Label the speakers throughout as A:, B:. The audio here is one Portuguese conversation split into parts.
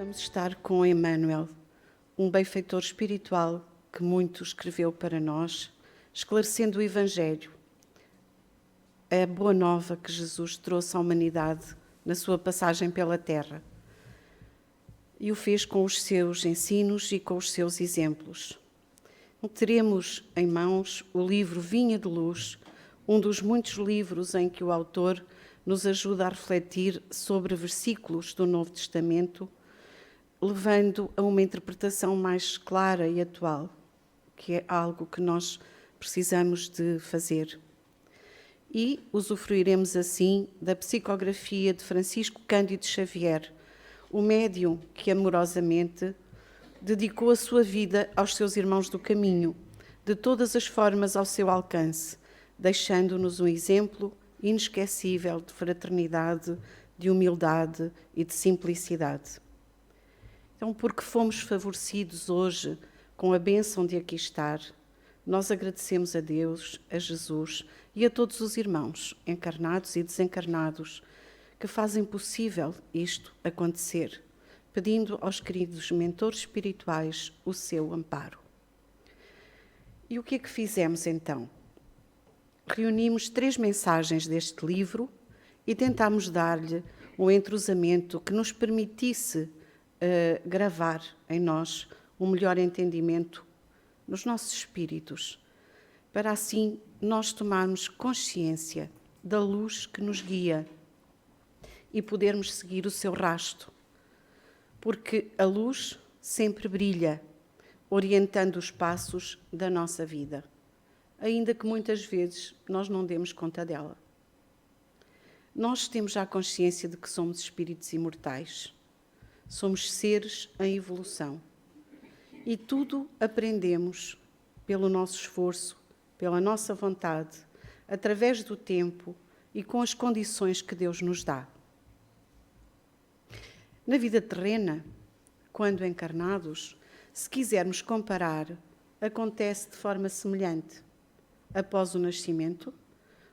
A: Vamos estar com Emmanuel, um benfeitor espiritual que muito escreveu para nós, esclarecendo o Evangelho, a boa nova que Jesus trouxe à humanidade na sua passagem pela Terra. E o fez com os seus ensinos e com os seus exemplos. Teremos em mãos o livro Vinha de Luz, um dos muitos livros em que o autor nos ajuda a refletir sobre versículos do Novo Testamento, levando a uma interpretação mais clara e atual, que é algo que nós precisamos de fazer. E usufruiremos assim da psicografia de Francisco Cândido Xavier, o médium que amorosamente dedicou a sua vida aos seus irmãos do caminho, de todas as formas ao seu alcance, deixando-nos um exemplo inesquecível de fraternidade, de humildade e de simplicidade. Então, porque fomos favorecidos hoje com a bênção de aqui estar, nós agradecemos a Deus, a Jesus e a todos os irmãos, encarnados e desencarnados, que fazem possível isto acontecer, pedindo aos queridos mentores espirituais o seu amparo. E o que é que fizemos então? Reunimos 3 mensagens deste livro e tentámos dar-lhe um entrosamento que nos permitisse gravar em nós um melhor entendimento nos nossos espíritos, para assim nós tomarmos consciência da luz que nos guia e podermos seguir o seu rasto, porque a luz sempre brilha, orientando os passos da nossa vida, ainda que muitas vezes nós não demos conta dela. Nós temos já a consciência de que somos espíritos imortais, somos seres em evolução e tudo aprendemos pelo nosso esforço, pela nossa vontade, através do tempo e com as condições que Deus nos dá. Na vida terrena, quando encarnados, se quisermos comparar, acontece de forma semelhante. Após o nascimento,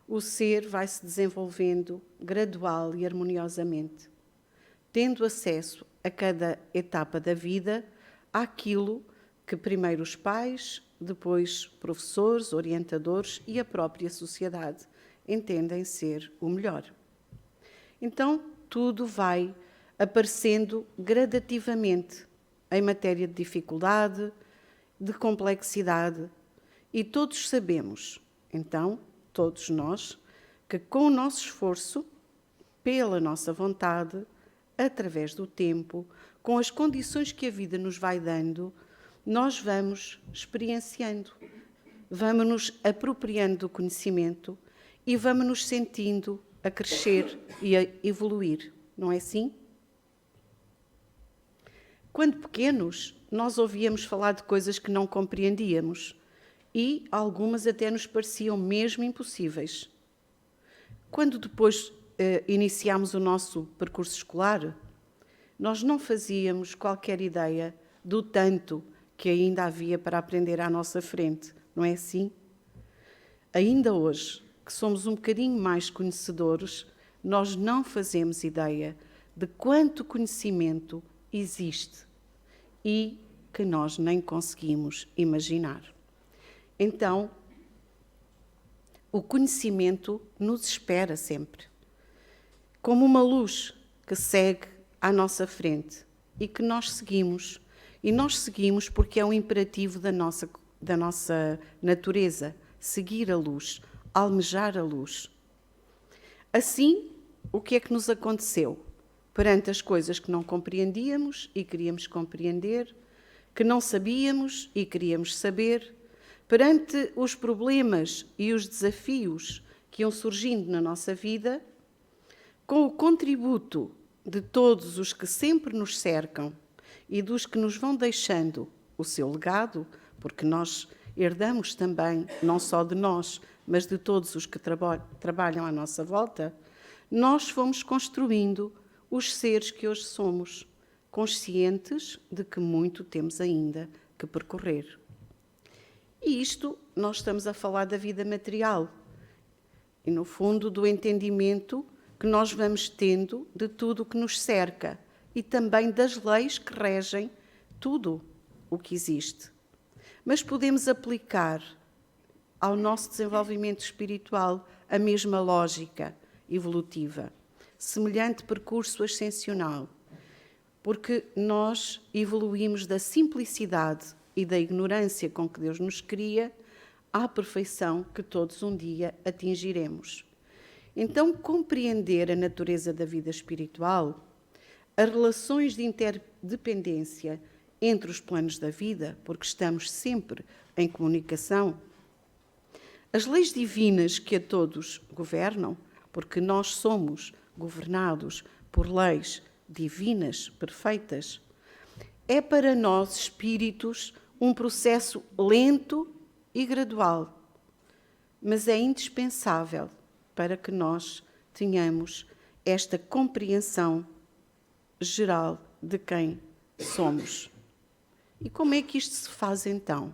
A: o ser vai se desenvolvendo gradual e harmoniosamente, tendo acesso a cada etapa da vida àquilo que primeiro os pais, depois professores, orientadores e a própria sociedade entendem ser o melhor. Então, tudo vai aparecendo gradativamente em matéria de dificuldade, de complexidade, e todos sabemos, então, todos nós, que com o nosso esforço, pela nossa vontade, através do tempo, com as condições que a vida nos vai dando, nós vamos experienciando, vamos nos apropriando do conhecimento e vamos nos sentindo a crescer e a evoluir, não é assim? Quando pequenos, nós ouvíamos falar de coisas que não compreendíamos e algumas até nos pareciam mesmo impossíveis. Quando depois iniciámos o nosso percurso escolar, nós não fazíamos qualquer ideia do tanto que ainda havia para aprender à nossa frente, não é assim? Ainda hoje, que somos um bocadinho mais conhecedores, nós não fazemos ideia de quanto conhecimento existe e que nós nem conseguimos imaginar. Então, o conhecimento nos espera sempre, como uma luz que segue à nossa frente e que nós seguimos. E nós seguimos porque é um imperativo da nossa natureza, seguir a luz, almejar a luz. Assim, o que é que nos aconteceu? Perante as coisas que não compreendíamos e queríamos compreender, que não sabíamos e queríamos saber, perante os problemas e os desafios que iam surgindo na nossa vida, com o contributo de todos os que sempre nos cercam e dos que nos vão deixando o seu legado, porque nós herdamos também, não só de nós, mas de todos os que trabalham à nossa volta, nós fomos construindo os seres que hoje somos, conscientes de que muito temos ainda que percorrer. E isto, nós estamos a falar da vida material e, no fundo, do entendimento que nós vamos tendo de tudo o que nos cerca, e também das leis que regem tudo o que existe. Mas podemos aplicar ao nosso desenvolvimento espiritual a mesma lógica evolutiva, semelhante percurso ascensional, porque nós evoluímos da simplicidade e da ignorância com que Deus nos cria à perfeição que todos um dia atingiremos. Então, compreender a natureza da vida espiritual, as relações de interdependência entre os planos da vida, porque estamos sempre em comunicação, as leis divinas que a todos governam, porque nós somos governados por leis divinas, perfeitas, é para nós, espíritos, um processo lento e gradual, mas é indispensável para que nós tenhamos esta compreensão geral de quem somos. E como é que isto se faz então?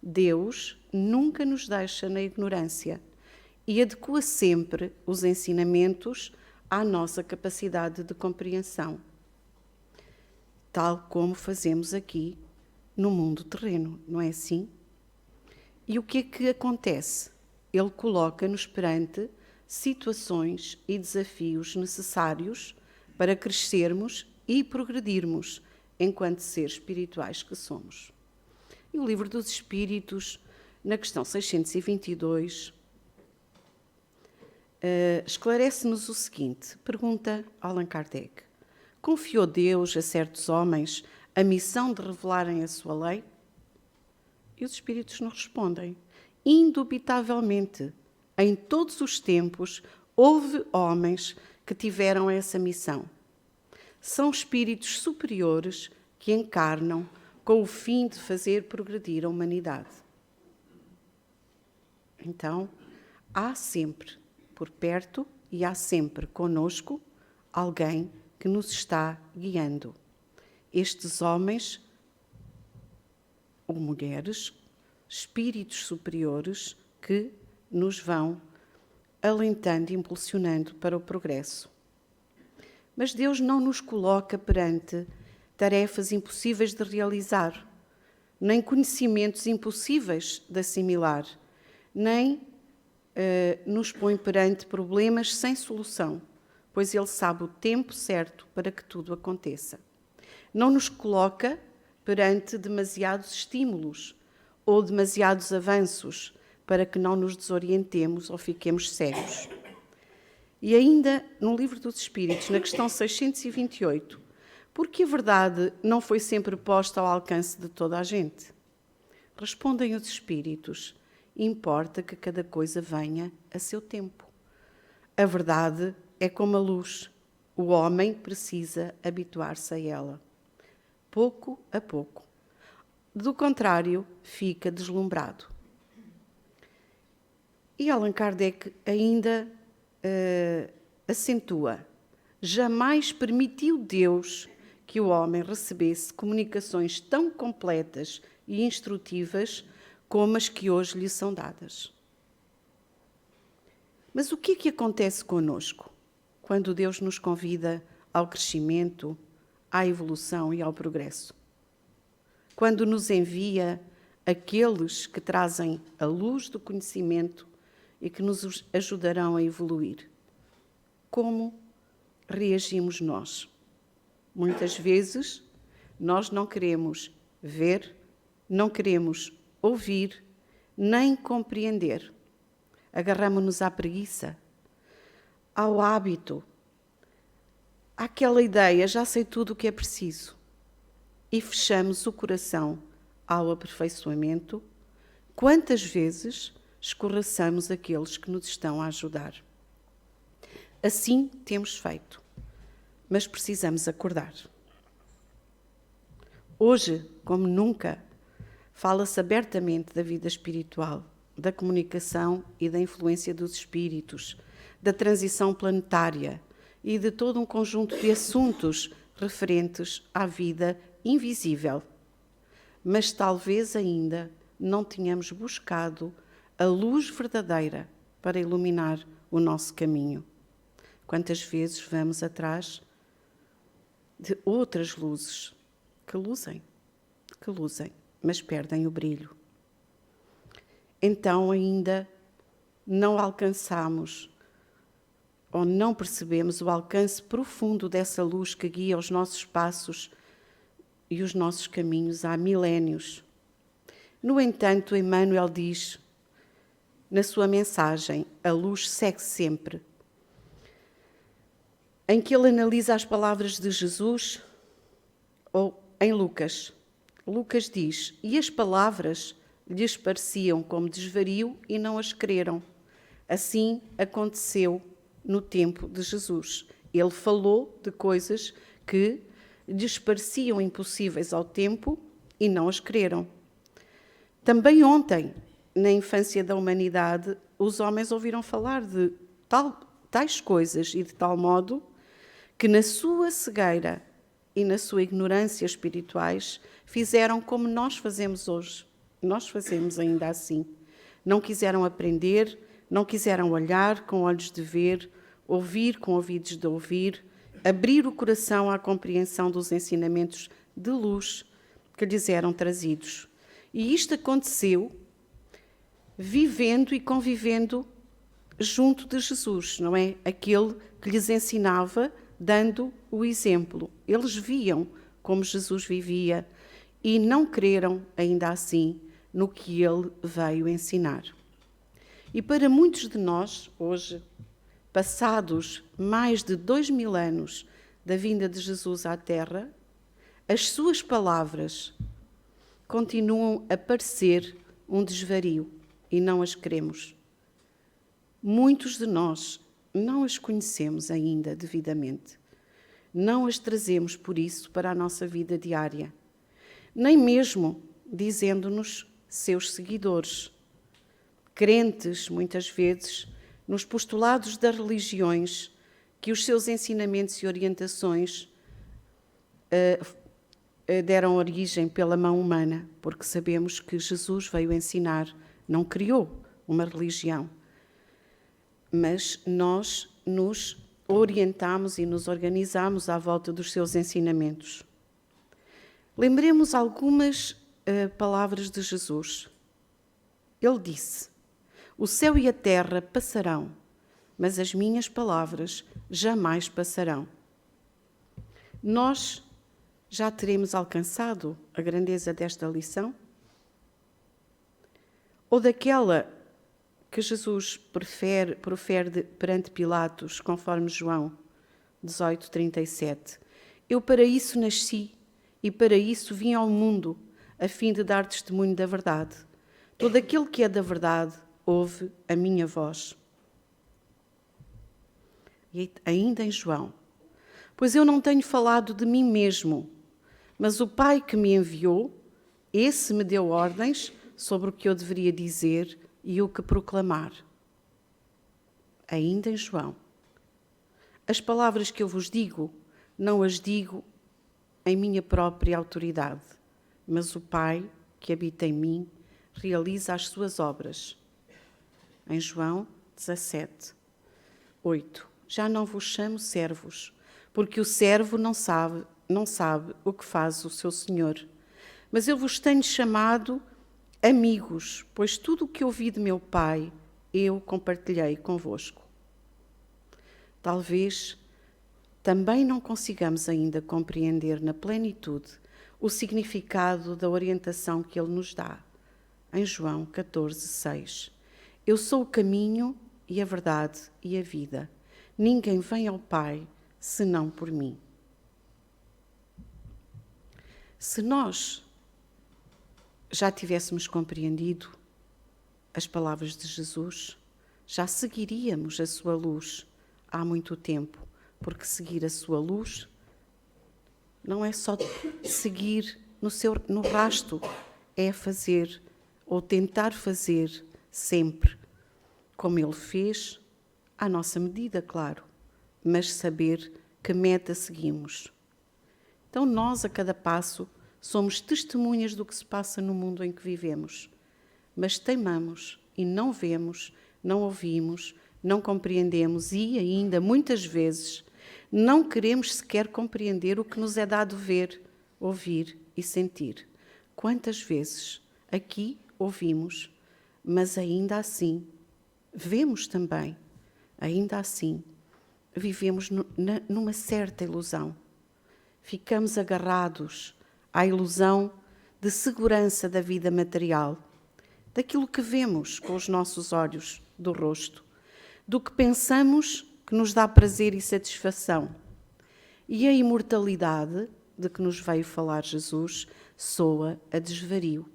A: Deus nunca nos deixa na ignorância e adequa sempre os ensinamentos à nossa capacidade de compreensão, tal como fazemos aqui no mundo terreno, não é assim? E o que é que acontece? Ele coloca-nos perante situações e desafios necessários para crescermos e progredirmos enquanto seres espirituais que somos. E o Livro dos Espíritos, na questão 622, esclarece-nos o seguinte, pergunta Allan Kardec: confiou Deus a certos homens a missão de revelarem a sua lei? E os Espíritos nos respondem: indubitavelmente, em todos os tempos houve homens que tiveram essa missão. São espíritos superiores que encarnam com o fim de fazer progredir a humanidade. Então, há sempre por perto e há sempre conosco alguém que nos está guiando. Estes homens ou mulheres, espíritos superiores que nos vão alentando e impulsionando para o progresso. Mas Deus não nos coloca perante tarefas impossíveis de realizar, nem conhecimentos impossíveis de assimilar, nem nos põe perante problemas sem solução, pois Ele sabe o tempo certo para que tudo aconteça. Não nos coloca perante demasiados estímulos ou demasiados avanços para que não nos desorientemos ou fiquemos cegos. E ainda no Livro dos Espíritos, na questão 628, porque a verdade não foi sempre posta ao alcance de toda a gente? Respondem os Espíritos: importa que cada coisa venha a seu tempo. A verdade é como a luz, o homem precisa habituar-se a ela, pouco a pouco. Do contrário, fica deslumbrado. E Allan Kardec ainda acentua: jamais permitiu Deus que o homem recebesse comunicações tão completas e instrutivas como as que hoje lhe são dadas. Mas o que é que acontece conosco quando Deus nos convida ao crescimento, à evolução e ao progresso? Quando nos envia aqueles que trazem a luz do conhecimento e que nos ajudarão a evoluir. Como reagimos nós? Muitas vezes nós não queremos ver, não queremos ouvir, nem compreender. Agarramo-nos à preguiça, ao hábito, àquela ideia, já sei tudo o que é preciso, e fechamos o coração ao aperfeiçoamento. Quantas vezes escorraçamos aqueles que nos estão a ajudar? Assim temos feito, mas precisamos acordar. Hoje, como nunca, fala-se abertamente da vida espiritual, da comunicação e da influência dos espíritos, da transição planetária e de todo um conjunto de assuntos referentes à vida invisível. Mas talvez ainda não tenhamos buscado a luz verdadeira para iluminar o nosso caminho. Quantas vezes vamos atrás de outras luzes que luzem, mas perdem o brilho. Então ainda não alcançamos ou não percebemos o alcance profundo dessa luz que guia os nossos passos e os nossos caminhos há milénios. No entanto, Emmanuel diz, na sua mensagem, a luz segue sempre, em que ele analisa as palavras de Jesus, ou em Lucas. Lucas diz, e as palavras lhes pareciam como desvario e não as creram. Assim aconteceu no tempo de Jesus. Ele falou de coisas que lhes pareciam impossíveis ao tempo e não as creram. Também ontem, na infância da humanidade, os homens ouviram falar de tais coisas e de tal modo que na sua cegueira e na sua ignorância espirituais fizeram como nós fazemos hoje. Nós fazemos ainda assim. Não quiseram aprender, não quiseram olhar com olhos de ver, ouvir com ouvidos de ouvir, abrir o coração à compreensão dos ensinamentos de luz que lhes eram trazidos. E isto aconteceu vivendo e convivendo junto de Jesus, não é? Aquele que lhes ensinava, dando o exemplo. Eles viam como Jesus vivia e não creram, ainda assim, no que ele veio ensinar. E para muitos de nós, hoje, passados mais de 2000 anos da vinda de Jesus à Terra, as suas palavras continuam a parecer um desvario e não as queremos. Muitos de nós não as conhecemos ainda devidamente. Não as trazemos, por isso, para a nossa vida diária. Nem mesmo dizendo-nos seus seguidores. Crentes, muitas vezes, nos postulados das religiões, que os seus ensinamentos e orientações deram origem pela mão humana, porque sabemos que Jesus veio ensinar, não criou uma religião. Mas nós nos orientamos e nos organizamos à volta dos seus ensinamentos. Lembremos algumas palavras de Jesus. Ele disse, o céu e a terra passarão, mas as minhas palavras jamais passarão. Nós já teremos alcançado a grandeza desta lição? Ou daquela que Jesus profere perante Pilatos, conforme João 18:37. Eu para isso nasci e para isso vim ao mundo, a fim de dar testemunho da verdade. Todo aquele que é da verdade ouve a minha voz. E ainda em João. Pois eu não tenho falado de mim mesmo, mas o Pai que me enviou, esse me deu ordens sobre o que eu deveria dizer e o que proclamar. Ainda em João. As palavras que eu vos digo, não as digo em minha própria autoridade, mas o Pai que habita em mim realiza as suas obras. Em João 17:8. Já não vos chamo servos, porque o servo não sabe o que faz o seu senhor. Mas eu vos tenho chamado amigos, pois tudo o que ouvi de meu Pai, eu compartilhei convosco. Talvez também não consigamos ainda compreender na plenitude o significado da orientação que ele nos dá. Em João 14:6. Eu sou o caminho e a verdade e a vida. Ninguém vem ao Pai senão por mim. Se nós já tivéssemos compreendido as palavras de Jesus, já seguiríamos a sua luz há muito tempo, porque seguir a sua luz não é só seguir no rasto, é fazer ou tentar fazer sempre como ele fez, à nossa medida, claro, mas saber que meta seguimos. Então nós, a cada passo, somos testemunhas do que se passa no mundo em que vivemos, mas teimamos e não vemos, não ouvimos, não compreendemos e ainda, muitas vezes, Não queremos sequer compreender o que nos é dado ver, ouvir e sentir. Quantas vezes aqui ouvimos, mas ainda assim vemos também, ainda assim vivemos numa certa ilusão. Ficamos agarrados à ilusão de segurança da vida material, daquilo que vemos com os nossos olhos do rosto, do que pensamos que nos dá prazer e satisfação. E a imortalidade de que nos veio falar Jesus soa a desvario.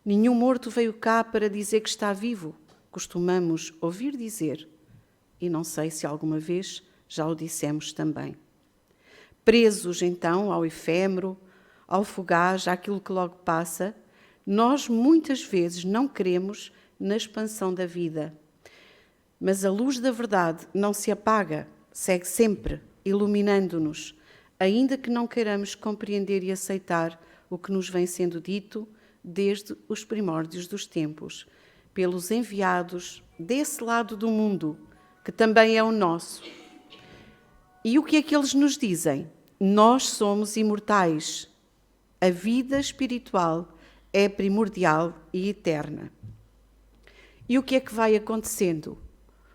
A: Nenhum morto veio cá para dizer que está vivo, costumamos ouvir dizer, e não sei se alguma vez já o dissemos também. Presos, então, ao efêmero, ao fugaz, àquilo que logo passa, nós muitas vezes não cremos na expansão da vida. Mas a luz da verdade não se apaga, segue sempre, iluminando-nos, ainda que não queiramos compreender e aceitar o que nos vem sendo dito desde os primórdios dos tempos, pelos enviados desse lado do mundo, que também é o nosso. E o que é que eles nos dizem? Nós somos imortais. A vida espiritual é primordial e eterna. E o que é que vai acontecendo?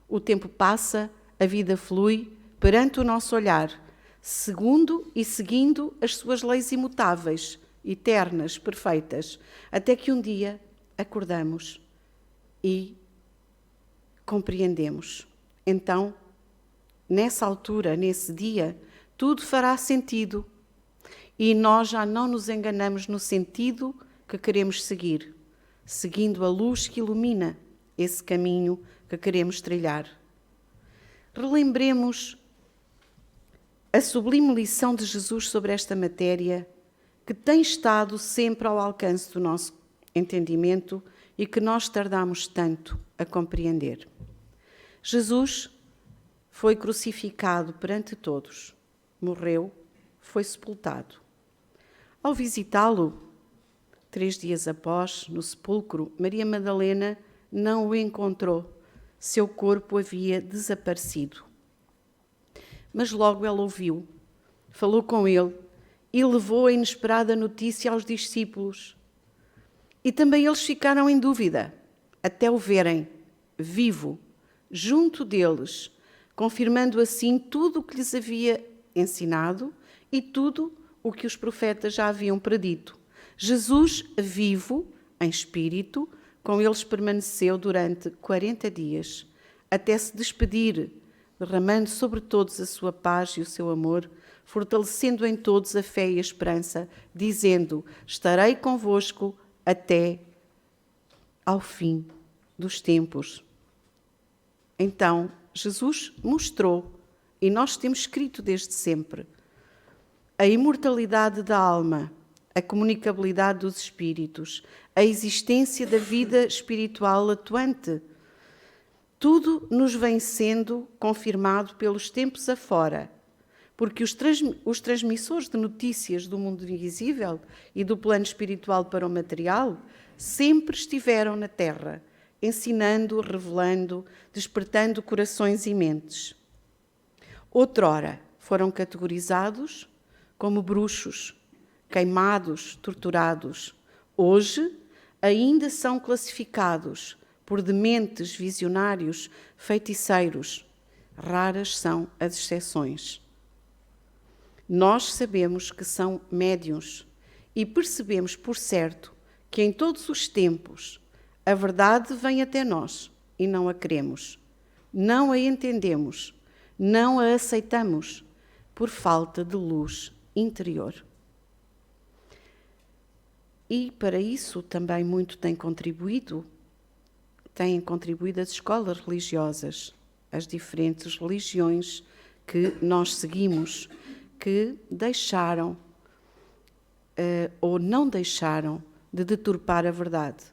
A: O tempo passa, a vida flui perante o nosso olhar, segundo e seguindo as suas leis imutáveis, eternas, perfeitas, até que um dia acordamos e compreendemos. Então, nessa altura, nesse dia, tudo fará sentido e nós já não nos enganamos no sentido que queremos seguir, seguindo a luz que ilumina esse caminho que queremos trilhar. Relembremos a sublime lição de Jesus sobre esta matéria, que tem estado sempre ao alcance do nosso entendimento e que nós tardamos tanto a compreender. Jesus foi crucificado perante todos, morreu, foi sepultado. Ao visitá-lo, 3 dias após, no sepulcro, Maria Madalena não o encontrou. Seu corpo havia desaparecido. Mas logo ela o viu, falou com ele e levou a inesperada notícia aos discípulos. E também eles ficaram em dúvida, até o verem vivo, junto deles, confirmando assim tudo o que lhes havia ensinado e tudo o que os profetas já haviam predito. Jesus, vivo, em espírito, com eles permaneceu durante 40 dias, até se despedir, derramando sobre todos a sua paz e o seu amor, fortalecendo em todos a fé e a esperança, dizendo: estarei convosco até ao fim dos tempos. Então, Jesus mostrou, e nós temos escrito desde sempre, a imortalidade da alma, a comunicabilidade dos espíritos, a existência da vida espiritual atuante. Tudo nos vem sendo confirmado pelos tempos afora, porque os transmissores de notícias do mundo invisível e do plano espiritual para o material sempre estiveram na Terra, ensinando, revelando, despertando corações e mentes. Outrora foram categorizados como bruxos, queimados, torturados. Hoje ainda são classificados por dementes, visionários, feiticeiros. Raras são as exceções. Nós sabemos que são médiuns e percebemos por certo que em todos os tempos a verdade vem até nós e não a queremos, não a entendemos, não a aceitamos por falta de luz interior. E para isso também muito têm contribuído as escolas religiosas, as diferentes religiões que nós seguimos, que deixaram ou não deixaram de deturpar a verdade,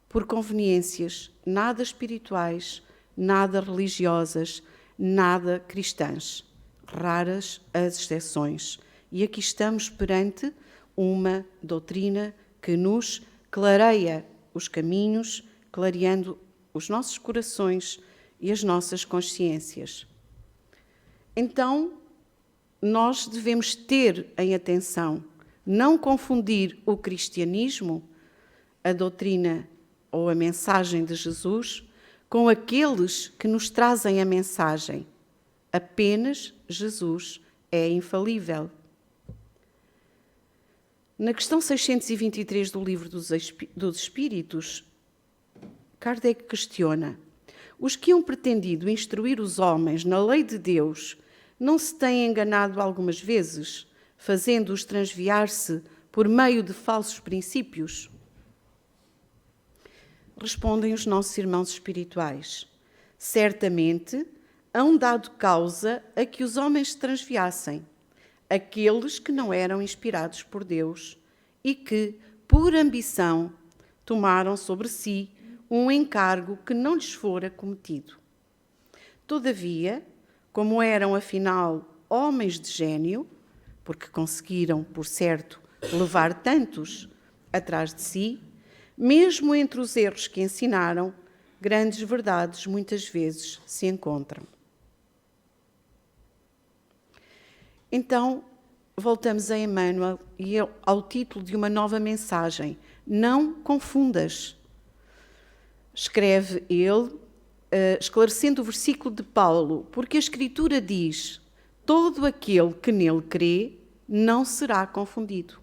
A: por conveniências nada espirituais, nada religiosas, nada cristãs. Raras as exceções. E aqui estamos perante uma doutrina que nos clareia os caminhos, clareando os nossos corações e as nossas consciências. Então, nós devemos ter em atenção não confundir o cristianismo, a doutrina ou a mensagem de Jesus, com aqueles que nos trazem a mensagem. Apenas Jesus é infalível. Na questão 623 do Livro dos Espíritos, Kardec questiona: os que hão pretendido instruir os homens na lei de Deus não se têm enganado algumas vezes, fazendo-os transviar-se por meio de falsos princípios? Respondem os nossos irmãos espirituais: certamente hão dado causa a que os homens se transviassem, aqueles que não eram inspirados por Deus e que, por ambição, tomaram sobre si um encargo que não lhes fora cometido. Todavia, como eram afinal homens de gênio, porque conseguiram, por certo, levar tantos atrás de si, mesmo entre os erros que ensinaram, grandes verdades muitas vezes se encontram. Então, voltamos a Emmanuel e ao título de uma nova mensagem: não confundas. Escreve ele, esclarecendo o versículo de Paulo, porque a Escritura diz: todo aquele que nele crê não será confundido.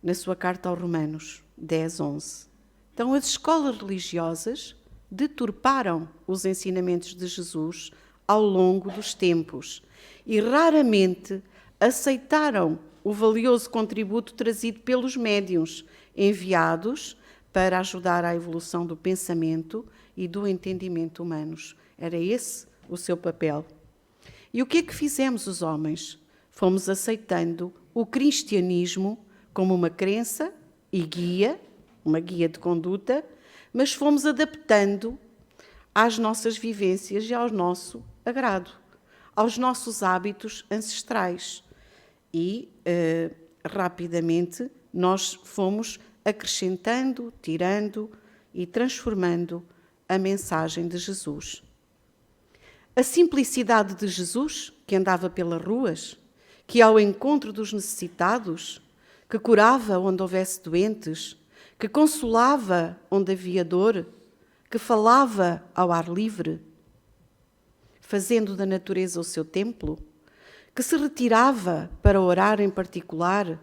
A: Na sua carta aos Romanos 10:11. Então, as escolas religiosas deturparam os ensinamentos de Jesus ao longo dos tempos e raramente aceitaram o valioso contributo trazido pelos médiuns enviados para ajudar à evolução do pensamento e do entendimento humanos. Era esse o seu papel. E o que é que fizemos os homens? Fomos aceitando o cristianismo como uma crença e guia, uma guia de conduta, mas fomos adaptando às nossas vivências e ao nosso agrado, aos nossos hábitos ancestrais. E, rapidamente, nós fomos acrescentando, tirando e transformando a mensagem de Jesus. A simplicidade de Jesus, que andava pelas ruas, que ia ao encontro dos necessitados, que curava onde houvesse doentes, que consolava onde havia dor, que falava ao ar livre, fazendo da natureza o seu templo, que se retirava para orar em particular,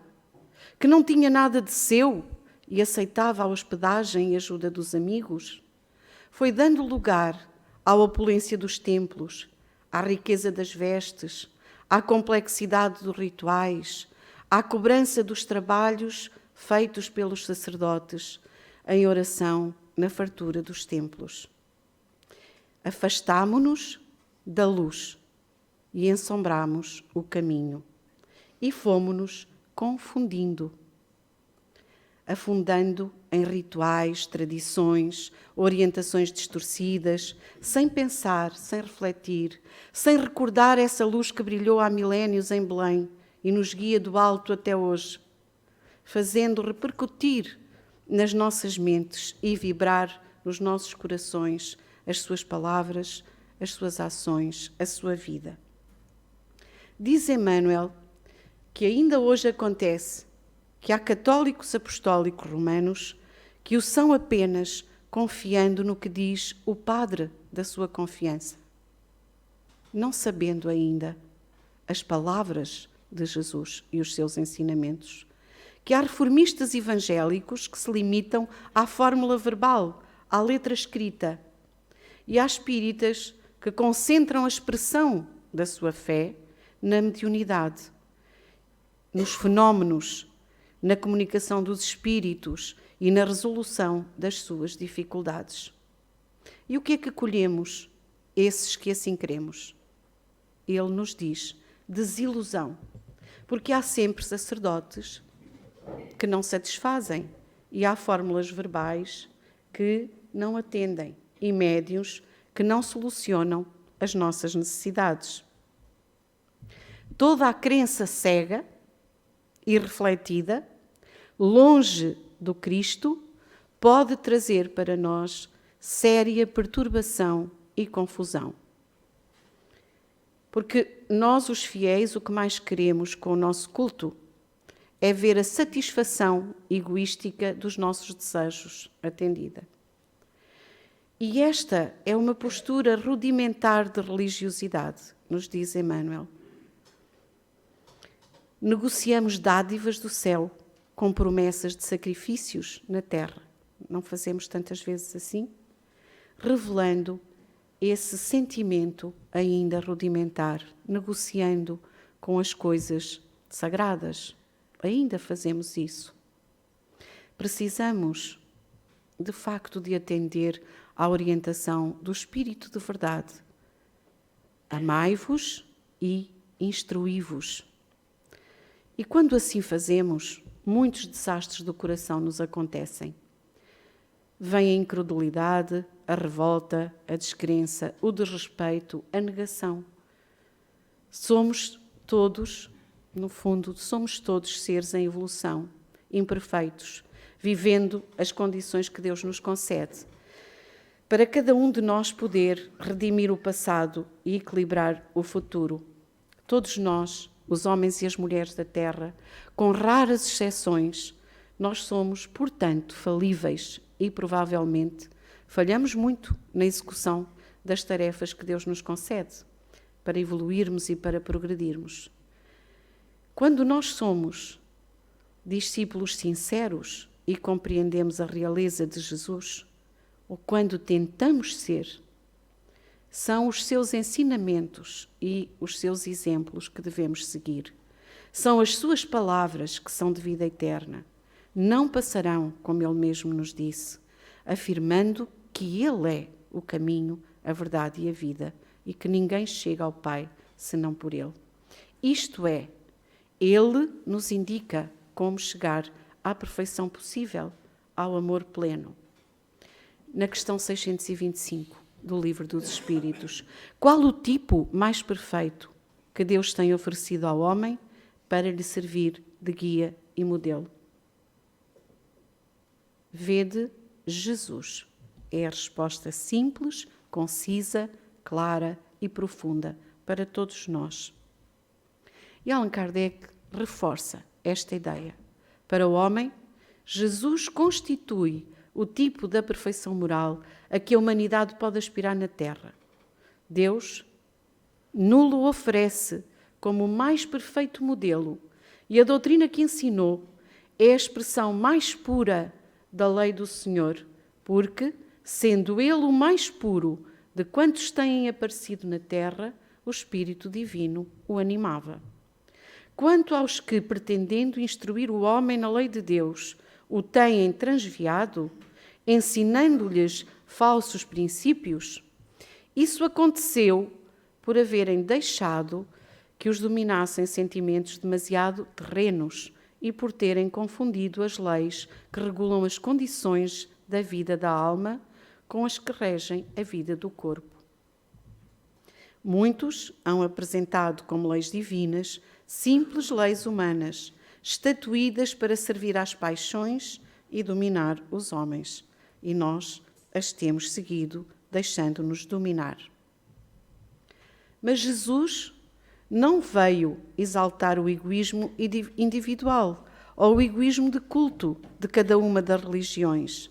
A: que não tinha nada de seu e aceitava a hospedagem e ajuda dos amigos, foi dando lugar à opulência dos templos, à riqueza das vestes, à complexidade dos rituais, à cobrança dos trabalhos feitos pelos sacerdotes em oração na fartura dos templos. Afastámo-nos da luz e ensombramos o caminho e fomos-nos confundindo, afundando em rituais, tradições, orientações distorcidas, sem pensar, sem refletir, sem recordar essa luz que brilhou há milénios em Belém e nos guia do alto até hoje, fazendo repercutir nas nossas mentes e vibrar nos nossos corações as suas palavras, as suas ações, a sua vida. Diz Emmanuel que ainda hoje acontece que há católicos apostólicos romanos que o são apenas confiando no que diz o padre da sua confiança, não sabendo ainda as palavras de Jesus e os seus ensinamentos. Que há reformistas evangélicos que se limitam à fórmula verbal, à letra escrita, e há espíritas que concentram a expressão da sua fé na mediunidade, nos fenómenos, na comunicação dos espíritos e na resolução das suas dificuldades. E o que é que colhemos, esses que assim queremos? Ele nos diz: desilusão, porque há sempre sacerdotes que não satisfazem e há fórmulas verbais que não atendem e médiuns que não solucionam as nossas necessidades. Toda a crença cega e refletida, longe do Cristo, pode trazer para nós séria perturbação e confusão. Porque nós, os fiéis, o que mais queremos com o nosso culto é ver a satisfação egoística dos nossos desejos atendida. E esta é uma postura rudimentar de religiosidade, nos diz Emmanuel. Negociamos dádivas do céu com promessas de sacrifícios na terra. Não fazemos tantas vezes assim? Revelando esse sentimento ainda rudimentar, negociando com as coisas sagradas. Ainda fazemos isso. Precisamos, de facto, de atender à orientação do Espírito de verdade. Amai-vos e instruí-vos. E quando assim fazemos, muitos desastres do coração nos acontecem. Vem a incredulidade, a revolta, a descrença, o desrespeito, a negação. Somos todos, no fundo, somos todos seres em evolução, imperfeitos, vivendo as condições que Deus nos concede. Para cada um de nós poder redimir o passado e equilibrar o futuro. Todos nós, os homens e as mulheres da Terra, com raras exceções, nós somos, portanto, falíveis e provavelmente falhamos muito na execução das tarefas que Deus nos concede para evoluirmos e para progredirmos. Quando nós somos discípulos sinceros e compreendemos a realeza de Jesus, ou quando tentamos ser, são os seus ensinamentos e os seus exemplos que devemos seguir. São as suas palavras que são de vida eterna. Não passarão, como ele mesmo nos disse, afirmando que ele é o caminho, a verdade e a vida e que ninguém chega ao Pai senão por ele. Isto é, ele nos indica como chegar à perfeição possível, ao amor pleno. Na questão 625 do Livro dos Espíritos, qual o tipo mais perfeito que Deus tem oferecido ao homem para lhe servir de guia e modelo? Vede Jesus. É a resposta simples, concisa, clara e profunda para todos nós. E Allan Kardec reforça esta ideia. Para o homem, Jesus constitui o tipo da perfeição moral a que a humanidade pode aspirar na Terra. Deus nulo oferece como o mais perfeito modelo e a doutrina que ensinou é a expressão mais pura da lei do Senhor, porque, sendo Ele o mais puro de quantos têm aparecido na Terra, o Espírito Divino o animava. Quanto aos que, pretendendo instruir o homem na lei de Deus, o têm transviado, ensinando-lhes falsos princípios, isso aconteceu por haverem deixado que os dominassem sentimentos demasiado terrenos e por terem confundido as leis que regulam as condições da vida da alma com as que regem a vida do corpo. Muitos hão apresentado como leis divinas simples leis humanas, estatuídas para servir às paixões e dominar os homens. E nós as temos seguido, deixando-nos dominar. Mas Jesus não veio exaltar o egoísmo individual ou o egoísmo de culto de cada uma das religiões.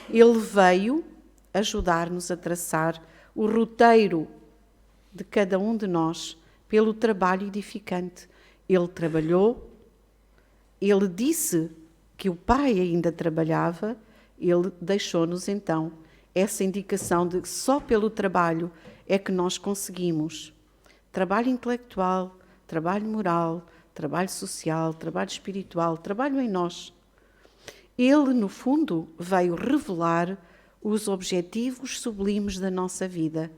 A: Ele veio ajudar-nos a traçar o roteiro de cada um de nós pelo trabalho edificante. Ele trabalhou, ele disse que o Pai ainda trabalhava, ele deixou-nos então essa indicação de que só pelo trabalho é que nós conseguimos trabalho intelectual, trabalho moral, trabalho social, trabalho espiritual, trabalho em nós. Ele, no fundo, veio revelar os objetivos sublimes da nossa vida.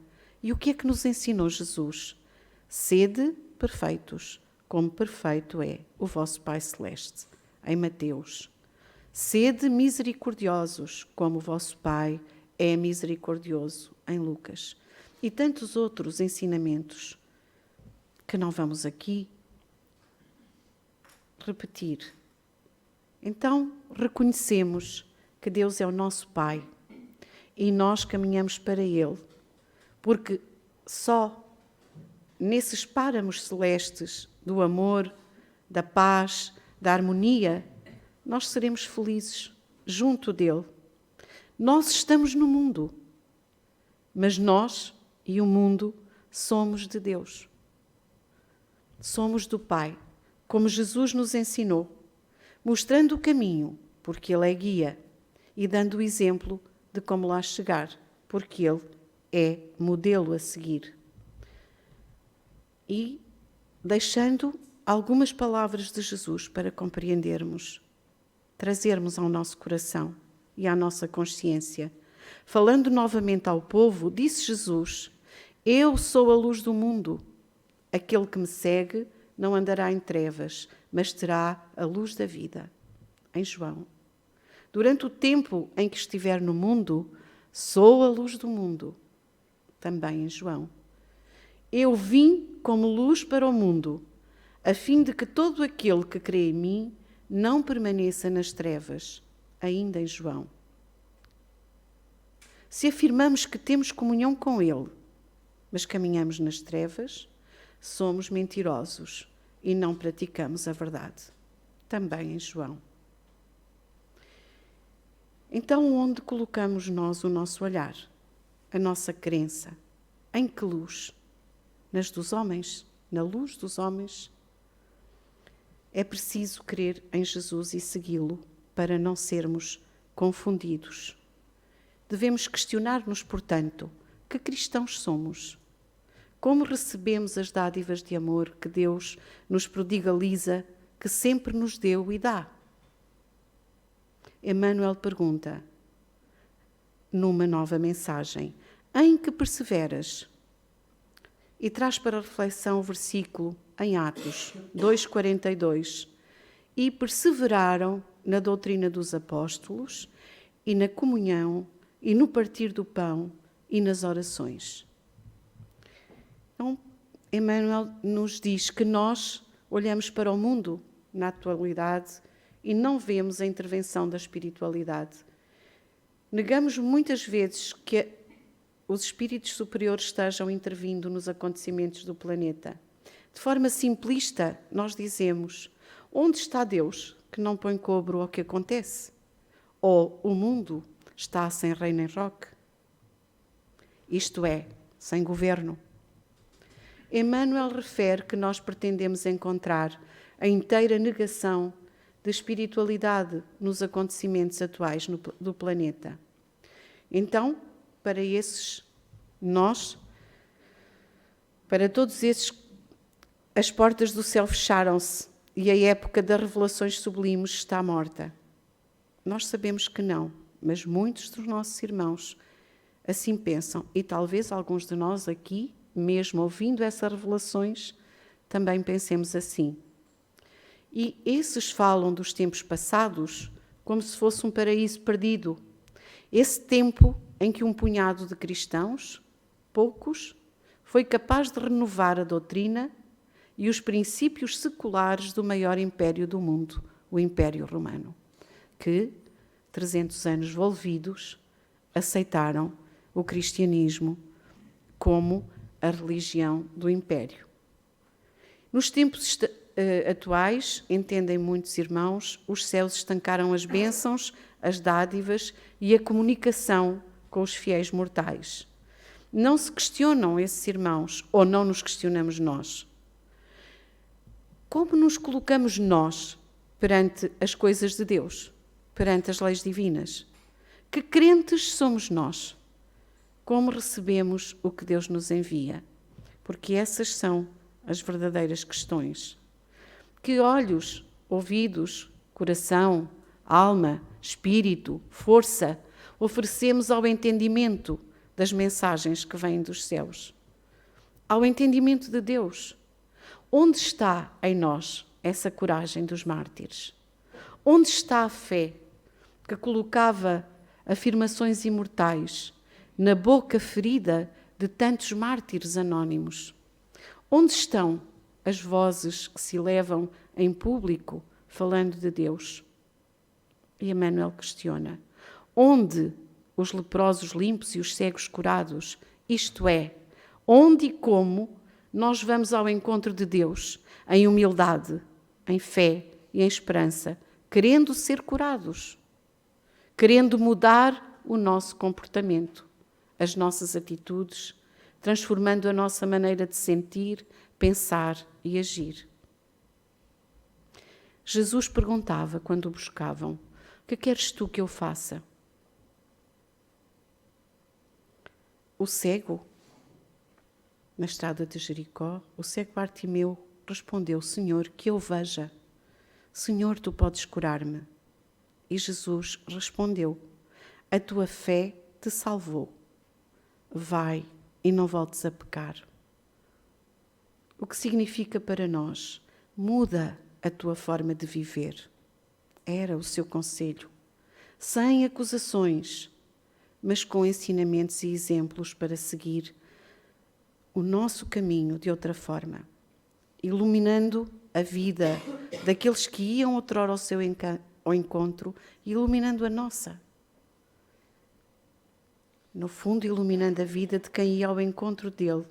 A: E o que é que nos ensinou Jesus? Sede perfeitos, como perfeito é o vosso Pai Celeste, em Mateus. Sede misericordiosos, como o vosso Pai é misericordioso, em Lucas. E tantos outros ensinamentos que não vamos aqui repetir. Então, reconhecemos que Deus é o nosso Pai e nós caminhamos para Ele, porque só nesses páramos celestes do amor, da paz, da harmonia, nós seremos felizes junto dele. Nós estamos no mundo, mas nós e o mundo somos de Deus. Somos do Pai, como Jesus nos ensinou, mostrando o caminho, porque Ele é guia, e dando o exemplo de como lá chegar, porque Ele é modelo a seguir. E deixando algumas palavras de Jesus para compreendermos, trazermos ao nosso coração e à nossa consciência. Falando novamente ao povo, disse Jesus: Eu sou a luz do mundo. Aquele que me segue não andará em trevas, mas terá a luz da vida. Em João. Durante o tempo em que estiver no mundo, sou a luz do mundo. Também em João. Eu vim como luz para o mundo, a fim de que todo aquele que crê em mim não permaneça nas trevas. Ainda em João. Se afirmamos que temos comunhão com Ele, mas caminhamos nas trevas, somos mentirosos e não praticamos a verdade. Também em João. Então, onde colocamos nós o nosso olhar, a nossa crença? Em que luz? Nas dos homens? Na luz dos homens? É preciso crer em Jesus e segui-lo para não sermos confundidos. Devemos questionar-nos, portanto, que cristãos somos? Como recebemos as dádivas de amor que Deus nos prodigaliza, que sempre nos deu e dá? Emmanuel pergunta, numa nova mensagem, em que perseveras? E traz para reflexão o versículo em Atos 2,42. E perseveraram na doutrina dos apóstolos e na comunhão e no partir do pão e nas orações. Então, Emmanuel nos diz que nós olhamos para o mundo na atualidade e não vemos a intervenção da espiritualidade. Negamos muitas vezes que os espíritos superiores estejam intervindo nos acontecimentos do planeta. De forma simplista, nós dizemos: onde está Deus que não põe cobro ao que acontece? Ou o mundo está sem rei nem roque? Isto é, sem governo. Emmanuel refere que nós pretendemos encontrar a inteira negação de espiritualidade nos acontecimentos atuais do planeta. Então, para todos esses, as portas do céu fecharam-se e a época das revelações sublimes está morta. Nós sabemos que não, mas muitos dos nossos irmãos assim pensam, e talvez alguns de nós aqui, mesmo ouvindo essas revelações, também pensemos assim. E esses falam dos tempos passados como se fosse um paraíso perdido. Esse tempo em que um punhado de cristãos, poucos, foi capaz de renovar a doutrina e os princípios seculares do maior império do mundo, o Império Romano, que, 300 anos volvidos, aceitaram o cristianismo como a religião do império. Nos tempos atuais, entendem muitos irmãos, os céus estancaram as bênçãos, as dádivas e a comunicação com os fiéis mortais. Não se questionam esses irmãos, ou não nos questionamos nós. Como nos colocamos nós perante as coisas de Deus, perante as leis divinas? Que crentes somos nós? Como recebemos o que Deus nos envia? Porque essas são as verdadeiras questões. Que olhos, ouvidos, coração, alma, espírito, força oferecemos ao entendimento das mensagens que vêm dos céus? Ao entendimento de Deus. Onde está em nós essa coragem dos mártires? Onde está a fé que colocava afirmações imortais na boca ferida de tantos mártires anónimos? Onde estão as vozes que se elevam em público falando de Deus? E Emmanuel questiona: onde os leprosos limpos e os cegos curados? Isto é, onde e como nós vamos ao encontro de Deus em humildade, em fé e em esperança, querendo ser curados, querendo mudar o nosso comportamento, as nossas atitudes, transformando a nossa maneira de sentir, pensar e agir. Jesus perguntava quando o buscavam: "O que queres tu que eu faça?" O cego, na estrada de Jericó, o cego Bartimeu respondeu: "Senhor, que eu veja. Senhor, tu podes curar-me." E Jesus respondeu: "A tua fé te salvou. Vai e não voltes a pecar." O que significa para nós? Muda a tua forma de viver. Era o seu conselho. Sem acusações, mas com ensinamentos e exemplos para seguir o nosso caminho de outra forma, iluminando a vida daqueles que iam outrora ao encontro e iluminando a nossa. No fundo, iluminando a vida de quem ia ao encontro dele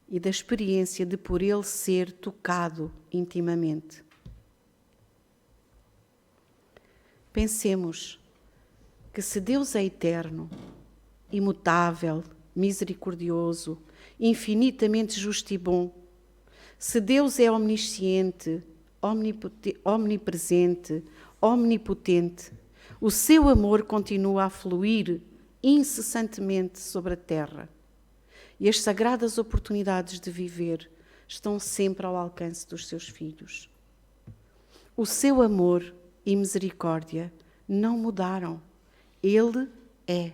A: e da experiência de por ele ser tocado intimamente. Pensemos que se Deus é eterno, imutável, misericordioso, infinitamente justo e bom, se Deus é omnisciente, omnipresente, omnipotente, o seu amor continua a fluir incessantemente sobre a terra. E as sagradas oportunidades de viver estão sempre ao alcance dos seus filhos. O seu amor e misericórdia não mudaram. Ele é.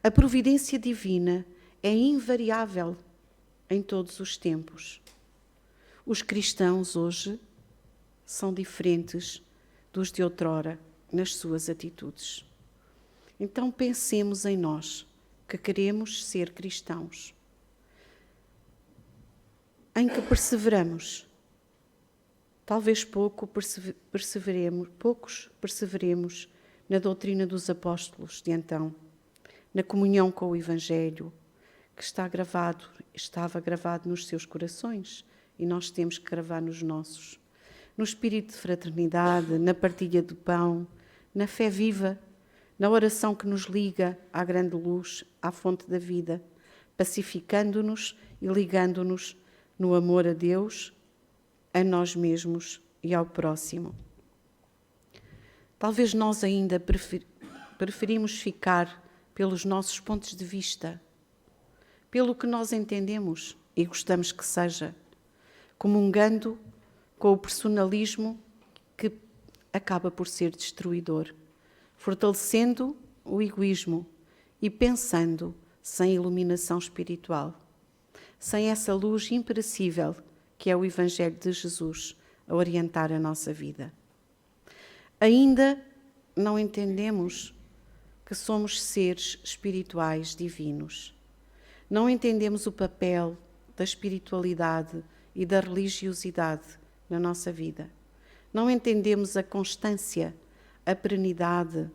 A: A providência divina é invariável em todos os tempos. Os cristãos hoje são diferentes dos de outrora nas suas atitudes. Então pensemos em nós, que queremos ser cristãos, em que perseveramos. Talvez poucos perseveremos na doutrina dos apóstolos de então, na comunhão com o Evangelho, que estava gravado nos seus corações e nós temos que gravar nos nossos. No espírito de fraternidade, na partilha do pão, na fé viva, na oração que nos liga à grande luz, à fonte da vida, pacificando-nos e ligando-nos no amor a Deus, a nós mesmos e ao próximo. Talvez nós ainda preferimos ficar pelos nossos pontos de vista, pelo que nós entendemos e gostamos que seja, comungando com o personalismo que acaba por ser destruidor, fortalecendo o egoísmo e pensando sem iluminação espiritual, sem essa luz imperecível que é o Evangelho de Jesus a orientar a nossa vida. Ainda não entendemos que somos seres espirituais divinos. Não entendemos o papel da espiritualidade e da religiosidade na nossa vida. Não entendemos a constância, a perenidade,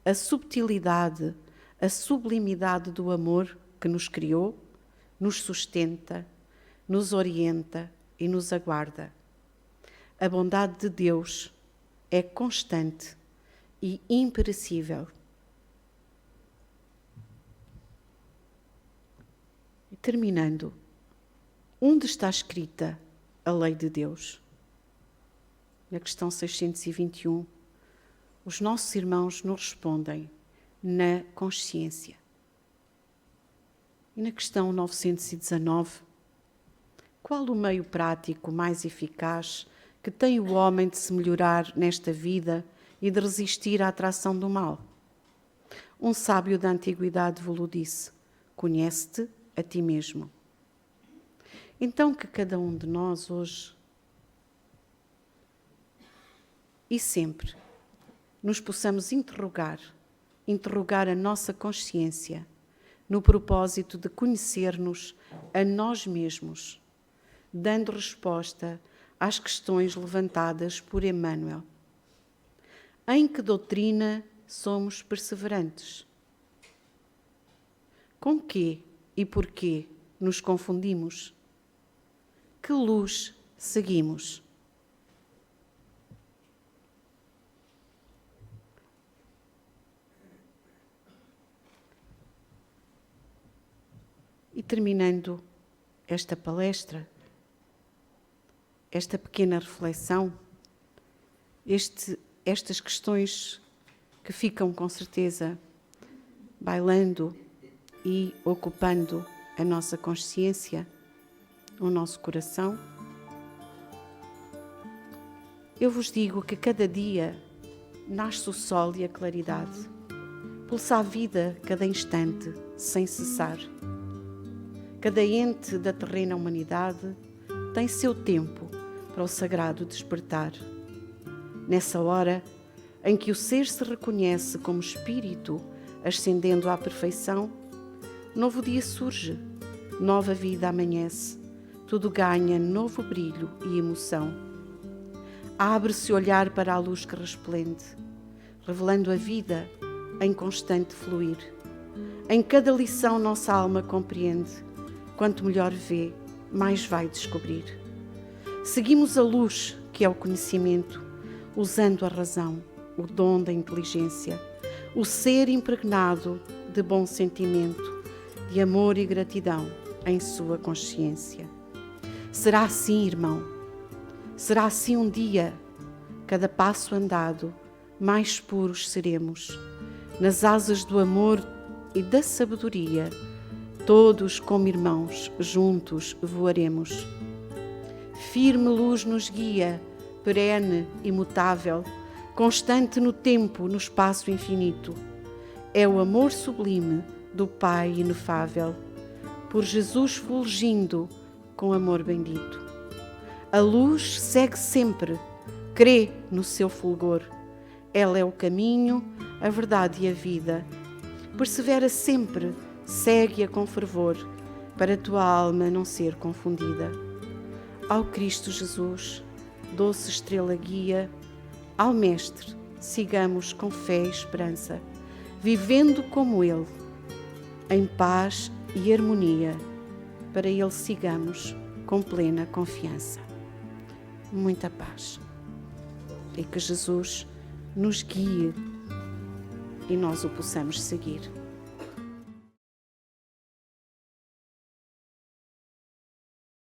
A: a subtilidade, a sublimidade do amor que nos criou, nos sustenta, nos orienta e nos aguarda. A bondade de Deus é constante e imperecível. E terminando, onde está escrita a lei de Deus? Na questão 621, os nossos irmãos nos respondem: na consciência. E na questão 919, qual o meio prático mais eficaz que tem o homem de se melhorar nesta vida e de resistir à atração do mal? Um sábio da antiguidade vos disse: conhece-te a ti mesmo. Então que cada um de nós hoje e sempre nos possamos interrogar a nossa consciência no propósito de conhecer-nos a nós mesmos, dando resposta às questões levantadas por Emmanuel. Em que doutrina somos perseverantes? Com que e porquê nos confundimos? Que luz seguimos? E terminando esta palestra, esta pequena reflexão, estas questões que ficam com certeza bailando e ocupando a nossa consciência, o nosso coração, eu vos digo que cada dia nasce o sol e a claridade, pulsa a vida cada instante, sem cessar. Cada ente da terrena humanidade tem seu tempo para o sagrado despertar. Nessa hora em que o ser se reconhece como espírito ascendendo à perfeição, novo dia surge, nova vida amanhece, tudo ganha novo brilho e emoção. Abre-se o olhar para a luz que resplende, revelando a vida em constante fluir. Em cada lição nossa alma compreende, quanto melhor vê, mais vai descobrir. Seguimos a luz, que é o conhecimento, usando a razão, o dom da inteligência, o ser impregnado de bom sentimento, de amor e gratidão em sua consciência. Será assim, irmão? Será assim um dia? Cada passo andado, mais puros seremos. Nas asas do amor e da sabedoria, todos como irmãos, juntos voaremos. Firme luz nos guia, perene, imutável, constante no tempo, no espaço infinito. É o amor sublime do Pai inefável, por Jesus fulgindo com amor bendito. A luz segue sempre, crê no seu fulgor. Ela é o caminho, a verdade e a vida. Persevera sempre, segue-a com fervor, para a tua alma não ser confundida. Ao Cristo Jesus, doce estrela guia, ao Mestre, sigamos com fé e esperança, vivendo como Ele, em paz e harmonia, para Ele sigamos com plena confiança. Muita paz. E que Jesus nos guie e nós o possamos seguir.